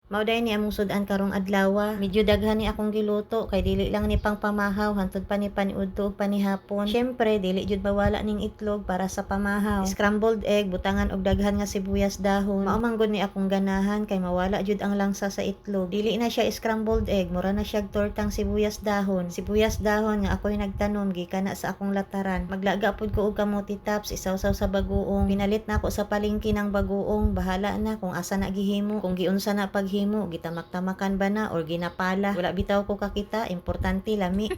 Mao day ni among sudan karong adlaw. Medyo daghan ni akong giluto kay dili lang ni pang pamahaw hantod pa ni paniudto ug panihapon. Syempre dili jud mawala ning itlog para sa pamahaw. Scrambled egg butangan og daghan nga sibuyas dahon. Mao man gud ni akong ganahan kay mawala jud ang langsa sa itlog. Dili na siya scrambled egg, mura na siya tortang sibuyas dahon. Sibuyas dahon nga ako'y nagtanom gikan na sa akong lataran. Maglaga pud ko og kamote tops isawsaw sa bagoong. Pinalit na ako sa palengke ng bagoong. Bahala na kung asa na gihimo, kung giunsa na paghimo, gitamak-tamakan ba na or ginapala. Wala bitaw ko kakita, importante lami.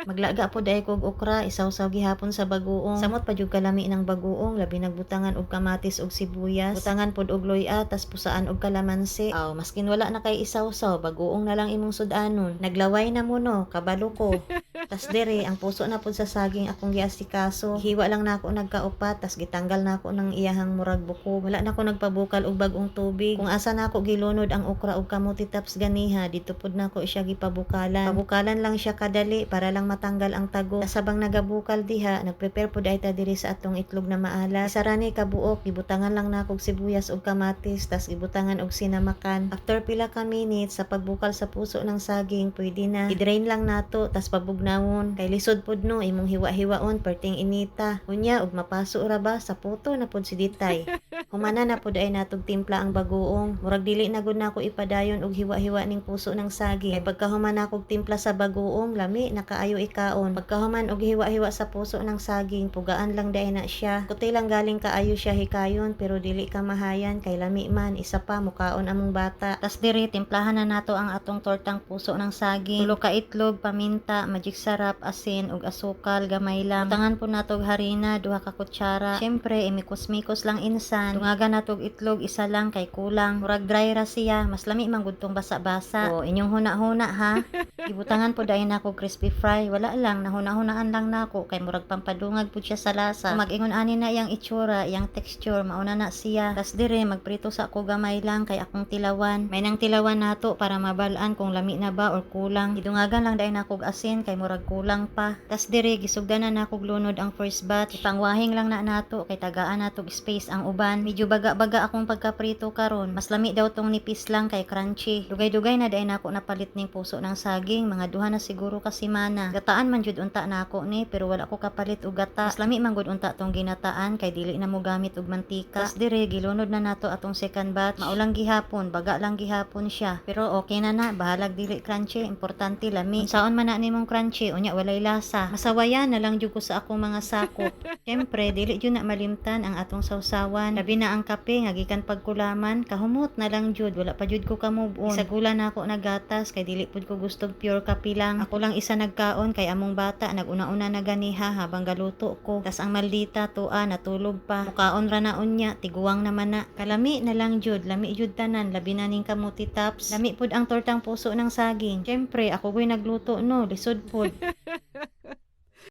Maglaga po dahil kog okra, isawsaw gihapon sa bagoong. Samot pa jud kalami ng bagoong, labi nagbutangan og kamatis og sibuyas. Butangan pod og loya, tas pusaan og kalamansi. Aw, maskin wala na kay isawsaw, bagoong na lang imong sudanon. Naglaway na mo no, kabalo ko. Tas dere, ang puso na pod sa saging akong giasikaso. Hiwa lang na ako nagkaupat, tas gitanggal na ako ng iyahang murag buko. Wala na ako nagpabukal og bagong tubig. Kung asa na ako gilunod ang okra og kamote tops ganiha, dito pod na ako siya gipabukalan. Pabukalan lang siya kadali para lang matanggal ang tago. Kasabang nagabukal diha, nagprepare pod ay ta diri sa atong itlog na maalas. Isarani kabuok, gibutangan lang na akong sibuyas og kamatis, tas gibutangan og sinamakan. After pila ka minutes sa pagbukal sa puso ng saging, pwede na. I-drain lang nato, tas pabugnawon. Kay lisod pod no, imong hiwa-hiwaon perting inita. Unya, og mapaso ra ba sa puto na pod si Ditay. Humana na pod ay natog timpla ang bagoong. Murag dili na gud nako ipadayon og hiwa-hiwa ning puso ng saging. Kay pagkahuman nako timpla sa bagoong, lami nakaayo ikaon. Pagkahuman og hiwa-hiwa sa puso ng saging, pugaan lang day na siya. Kuti lang galing kaayo siya hikayon pero dili ka mahayan kay lami man, isa pa mukaon among bata. Tas diri timplahan na nato ang atong tortang puso ng saging. Tulo ka itlog, paminta, magic sarap, asin ug asukal gamay lang. Butangan po nato og harina 2 ka kutsara. Syempre imikos-mikos lang insan. Dungagan nato og itlog isa lang kay kulang. Murag dry ra siya, mas lami man gud tong basa-basa. O inyong huna-huna ha. Ibutangan po dahil nako crispy fry. Wala lang, nahuna-hunaan lang nako kay murag pampadungag pud siya sa lasa. Kung mag-ingon ani na yang itsura, yang texture, mauna na siya. Tas dire magprito sa ako gamay lang kay akong tilawan. May nang tilawan nato para mabalaan kung lami na ba or kulang. Idungagan lang dahil nako og asin kay murag kulang pa. Tas dire gisugdanan nako lunod ang first batch. Ipangwahing lang na nato kay tagaan nato space ang uban. Medyo baga-baga akong pagkaprito karon. Mas lami daw tong nipis lang kay crunchy. Dugay-dugay na dahil nako napalit ning puso ng saging, mga duha na siguro ka semana. Gataan man jud unta nako ni pero wala ko kapalit og gata. Mas lami man gud unta tong ginataan kay dili na mo gamit og mantika. Tas dire gilunod na nato atong second batch. Maulang gihapon, baga lang gihapon siya. Pero okay na na, bahalag dili crunchy, importante lami. Unsaon man na nimong crunchy, unya walay lasa. Masawayan na lang jud ko sa akong mga sakop. Syempre dili jud na malimtan ang atong sawsawan. Labi na ang kape nga gikan pagkulaman, kahumot na lang jud, wala pa jud ko ka move on. Isagula na ako nagatas kay dili pud ko gusto pure kape lang. Ako lang isa nagkaon kay among bata naguna-una na ganiha habang galuto ko. Tas ang maldita tuwa natulog pa. Mukaon ra na unya, tiguwang naman na. Kalami na lang jud, lami jud tanan, labi na ning kamuti tops. Lami pud ang tortang puso ng saging. Syempre ako ko'y nagluto no, lisod pud.